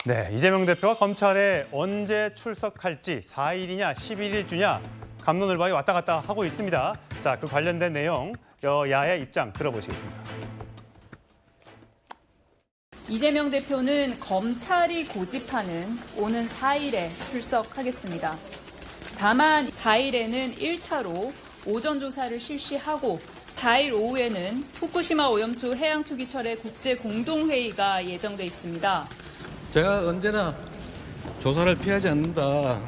네, 이재명 대표가 검찰에 언제 출석할지 4일이냐 11일주냐 갑론을박이 왔다 갔다 하고 있습니다. 자, 그 관련된 내용 여야의 입장 들어보시겠습니다. 이재명 대표는 검찰이 고집하는 오는 4일에 출석하겠습니다. 다만 4일에는 1차로 오전 조사를 실시하고 4일 오후에는 후쿠시마 오염수 해양투기철의 국제공동회의가 예정돼 있습니다. 제가 언제나 조사를 피하지 않는다,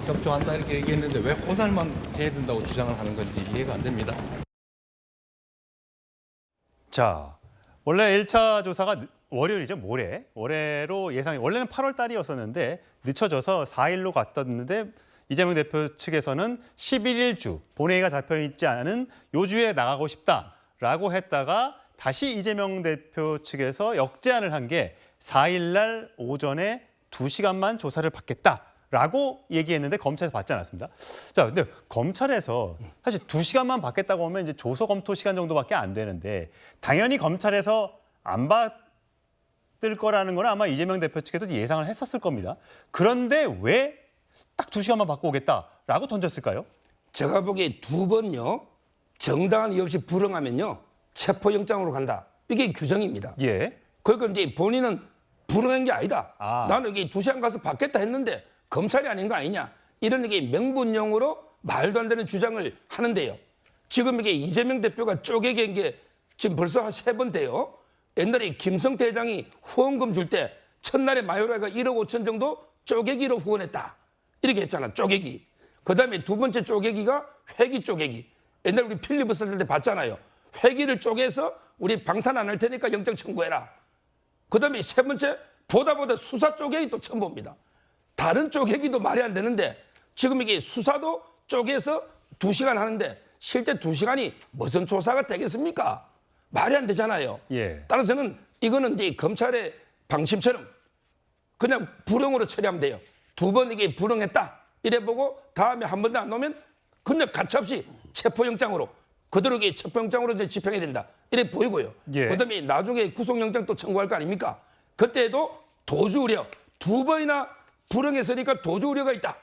협조한다 이렇게 얘기했는데 왜 그날만 해야 된다고 주장을 하는 건지 이해가 안 됩니다. 자, 원래 1차 조사가 월요일이죠, 모레로 예상이 원래는 8월 달이었었는데 늦춰져서 4일로 갔었는데 이재명 대표 측에서는 11일주 본회의가 잡혀있지 않은 요주에 나가고 싶다라고 했다가 다시 이재명 대표 측에서 역제안을 한 게 4일 날 오전에 2시간만 조사를 받겠다라고 얘기했는데 검찰에서 받지 않았습니다. 자, 근데 검찰에서 사실 2시간만 받겠다고 하면 이제 조서 검토 시간 정도밖에 안 되는데 당연히 검찰에서 안 받을 거라는 건 아마 이재명 대표 측에도 예상을 했었을 겁니다. 그런데 왜 딱 2시간만 받고 오겠다라고 던졌을까요? 제가 보기에 두 번요, 정당한 이유 없이 불응하면요, 체포영장으로 간다. 이게 규정입니다. 예. 그러니까 이제 본인은 불응한 게 아니다. 아. 나는 여기 2시간 가서 받겠다 했는데 검찰이 아닌 거 아니냐. 이런 게 명분용으로 말도 안 되는 주장을 하는데요. 지금 이게 이재명 대표가 쪼개긴 게 지금 벌써 한 3번 돼요. 옛날에 김성태 회장이 후원금 줄 때 첫날에 마요라가 1억 5천 정도 쪼개기로 후원했다. 이렇게 했잖아, 쪼개기. 그다음에 두 번째 쪼개기가 회기 쪼개기. 옛날 우리 필리버스터 때 봤잖아요. 회기를 쪼개서 우리 방탄 안 할 테니까 영장 청구해라. 그다음에 세 번째 보다 수사 쪼개기 또 처음 봅니다. 다른 쪼개기도 말이 안 되는데 지금 이게 수사도 쪼개서 2시간 하는데 실제 2시간이 무슨 조사가 되겠습니까? 말이 안 되잖아요. 예. 따라서는 이거는 이제 검찰의 방침처럼 그냥 불응으로 처리하면 돼요. 2번 이게 불응했다 이래 보고 다음에 한 번도 안 나오면 그냥 가차없이 체포영장으로 그대로 이게 체포영장으로 이제 집행해야 된다 이래 보이고요. 예. 그다음에 나중에 구속영장 또 청구할 거 아닙니까? 그때도 도주 우려 2번이나 불응했으니까 도주 우려가 있다.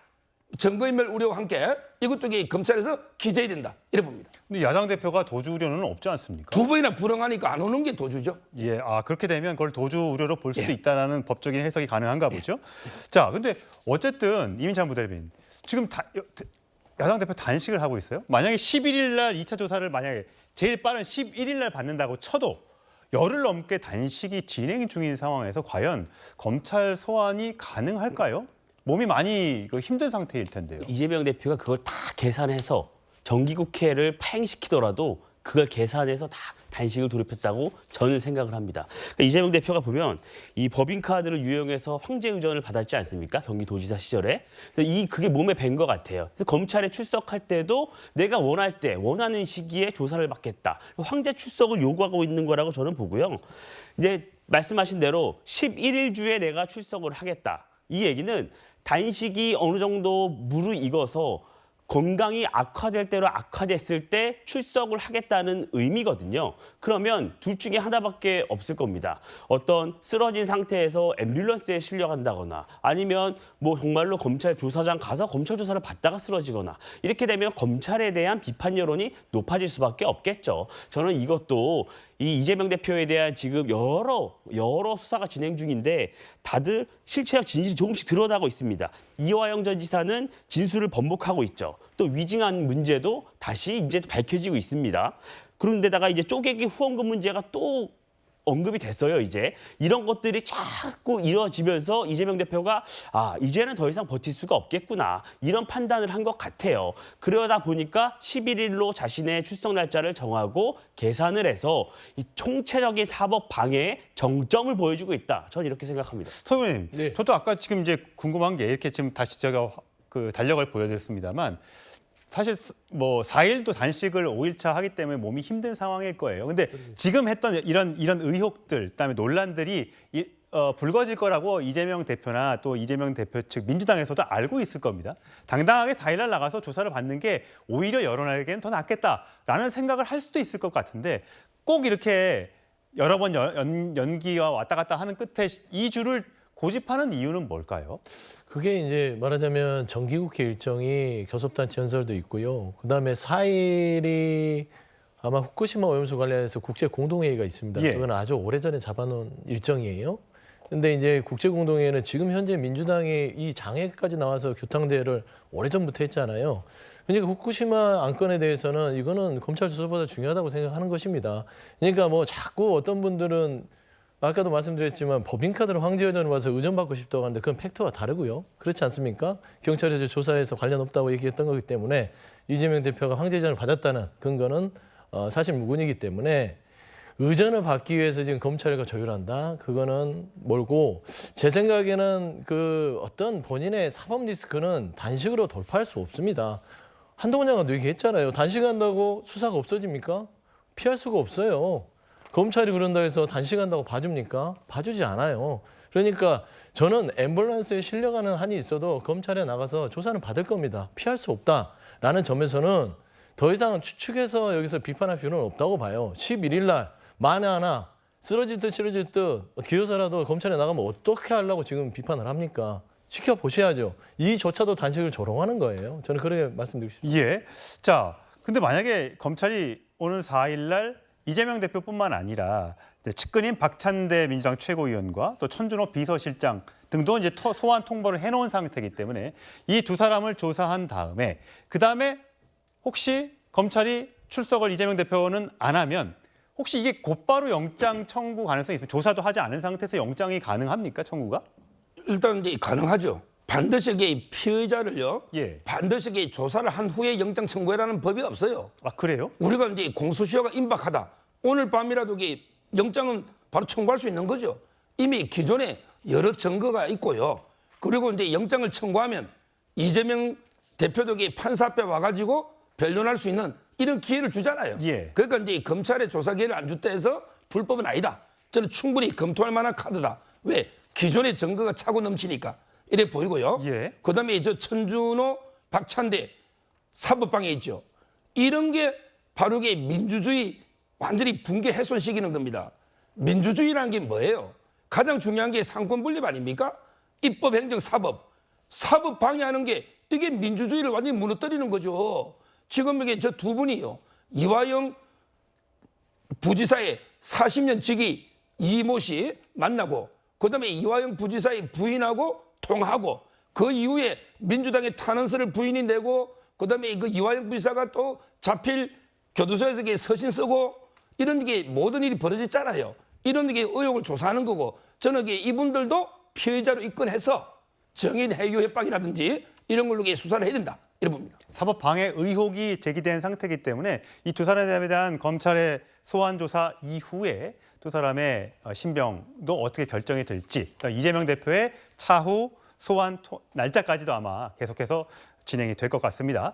증거인멸 우려와 함께 이것도 이게 검찰에서 기재해야 된다 이래 봅니다. 근데 야당 대표가 도주 우려는 없지 않습니까? 2번이나 불응하니까 안 오는 게 도주죠. 예, 그렇게 되면 그걸 도주 우려로 볼 수도 예. 있다라는 법적인 해석이 가능한가 보죠. 자, 근데 어쨌든 이민찬 부대변인 지금 야당 대표 단식을 하고 있어요. 만약에 11일 날 2차 조사를 만약에 제일 빠른 11일 날 받는다고 쳐도 열흘 넘게 단식이 진행 중인 상황에서 과연 검찰 소환이 가능할까요? 몸이 많이 힘든 상태일 텐데요. 이재명 대표가 그걸 다 계산해서 정기국회를 파행시키더라도 그걸 계산해서 다 단식을 돌입했다고 저는 생각을 합니다. 그러니까 이재명 대표가 보면 이 법인카드를 유용해서 황제의전을 받았지 않습니까? 경기도지사 시절에. 그게 몸에 밴 것 같아요. 그래서 검찰에 출석할 때도 내가 원할 때 원하는 시기에 조사를 받겠다. 황제 출석을 요구하고 있는 거라고 저는 보고요. 이제 말씀하신 대로 11일 주에 내가 출석을 하겠다. 이 얘기는 단식이 어느 정도 무르익어서 건강이 악화될 대로 악화됐을 때 출석을 하겠다는 의미거든요. 그러면 둘 중에 하나밖에 없을 겁니다. 어떤 쓰러진 상태에서 앰뷸런스에 실려간다거나 아니면 뭐 정말로 검찰 조사장 가서 검찰 조사를 받다가 쓰러지거나 이렇게 되면 검찰에 대한 비판 여론이 높아질 수밖에 없겠죠. 저는 이것도 이 이재명 대표에 대한 지금 여러 수사가 진행 중인데 다들 실체적 진실이 조금씩 드러나고 있습니다. 이화영 전 지사는 진술을 번복하고 있죠. 또 위증한 문제도 다시 이제 밝혀지고 있습니다. 그런데다가 이제 쪼개기 후원금 문제가 또 언급이 됐어요, 이제. 이런 것들이 자꾸 이루어지면서 이재명 대표가 이제는 더 이상 버틸 수가 없겠구나. 이런 판단을 한 것 같아요. 그러다 보니까 11일로 자신의 출석 날짜를 정하고 계산을 해서 이 총체적인 사법 방해에 정점을 보여주고 있다. 저는 이렇게 생각합니다. 서 의원님, 네. 저도 아까 지금 이제 궁금한 게 이렇게 지금 다시 제가 그 달력을 보여드렸습니다만 사실 뭐 4일도 단식을 5일차 하기 때문에 몸이 힘든 상황일 거예요. 근데 지금 했던 이런 의혹들, 그다음에 논란들이 불거질 거라고 이재명 대표나 또 이재명 대표 측 민주당에서도 알고 있을 겁니다. 당당하게 4일 날 나가서 조사를 받는 게 오히려 여론에게는 더 낫겠다라는 생각을 할 수도 있을 것 같은데 꼭 이렇게 여러 번 연기와 왔다 갔다 하는 끝에 2주를 고집하는 이유는 뭘까요? 그게 이제 말하자면 정기국회 일정이 교섭단체 연설도 있고요. 그다음에 4일이 아마 후쿠시마 오염수 관련해서 국제 공동회의가 있습니다. 예. 그건 아주 오래전에 잡아놓은 일정이에요. 근데 이제 국제 공동회의는 지금 현재 민주당이 이 장애까지 나와서 규탄대회를 오래전부터 했잖아요. 그러니까 후쿠시마 안건에 대해서는 이거는 검찰 수사보다 중요하다고 생각하는 것입니다. 그러니까 뭐 자꾸 어떤 분들은 아까도 말씀드렸지만 법인카드를 황제 여전을 봐서 의존받고 싶다고 하는데 그건 팩트와 다르고요. 그렇지 않습니까? 경찰에서 조사해서 관련 없다고 얘기했던 거기 때문에 이재명 대표가 황제 여전을 받았다는 근거는 사실 무근이기 때문에 의전을 받기 위해서 지금 검찰과 조율한다. 그거는 멀고 제 생각에는 그 어떤 본인의 사법 리스크는 단식으로 돌파할 수 없습니다. 한동훈 장관도 얘기했잖아요. 단식한다고 수사가 없어집니까? 피할 수가 없어요. 검찰이 그런다 해서 단식한다고 봐줍니까? 봐주지 않아요. 그러니까 저는 앰뷸런스에 실려가는 한이 있어도 검찰에 나가서 조사는 받을 겁니다. 피할 수 없다라는 점에서는 더 이상 추측해서 여기서 비판할 필요는 없다고 봐요. 11일 날 만에 하나 쓰러질 듯 기어서라도 검찰에 나가면 어떻게 하려고 지금 비판을 합니까? 지켜보셔야죠. 이조차도 단식을 조롱하는 거예요. 저는 그렇게 말씀드리고 싶습니다. 예. 자, 근데 만약에 검찰이 오는 4일 날 이재명 대표뿐만 아니라 측근인 박찬대 민주당 최고위원과 또 천준호 비서실장 등도 이제 소환 통보를 해놓은 상태이기 때문에 이 두 사람을 조사한 다음에 그 다음에 혹시 검찰이 출석을 이재명 대표는 안 하면 혹시 이게 곧바로 영장 청구 가능성이 있습니까? 조사도 하지 않은 상태에서 영장이 가능합니까? 청구가? 일단 이제 가능하죠. 반드시 이게 피의자를요. 예. 반드시 이게 조사를 한 후에 영장 청구해라는 법이 없어요. 아, 그래요? 우리가 이제 공소시효가 임박하다. 오늘 밤이라도 이게 영장은 바로 청구할 수 있는 거죠. 이미 기존에 여러 증거가 있고요. 그리고 이제 영장을 청구하면 이재명 대표도 이게 판사 앞에 와가지고 변론할 수 있는 이런 기회를 주잖아요. 예. 그러니까 이제 검찰에 조사 기회를 안 줬다 해서 불법은 아니다. 저는 충분히 검토할 만한 카드다. 왜? 기존의 증거가 차고 넘치니까. 이래 보이고요. 예. 그다음에 저 천준호, 박찬대 사법방해 있죠. 이런 게 바로 이게 민주주의 완전히 붕괴 훼손시키는 겁니다. 민주주의라는 게 뭐예요? 가장 중요한 게 상권 분립 아닙니까? 입법, 행정, 사법. 사법 방해하는 게 이게 민주주의를 완전히 무너뜨리는 거죠. 지금 이게 저 두 분이요. 이화영 부지사의 40년 직위 이모 씨 만나고 그다음에 이화영 부지사의 부인하고 통하고 그 이후에 민주당의 탄원서를 부인이 내고 그다음에 그 이화영 부지사가 또 자필 교도소에서 서신 쓰고 이런 게 모든 일이 벌어졌잖아요. 이런 게 의혹을 조사하는 거고 저는 이분들도 피의자로 입건해서 정인 해유 협박이라든지 이런 걸로 수사를 해야 된다. 이런 겁니다. 사법 방해 의혹이 제기된 상태이기 때문에 이 두 사람에 대한 검찰의 소환 조사 이후에 두 사람의 신병도 어떻게 결정이 될지 그러니까 이재명 대표의 차후 소환 날짜까지도 아마 계속해서 진행이 될 것 같습니다.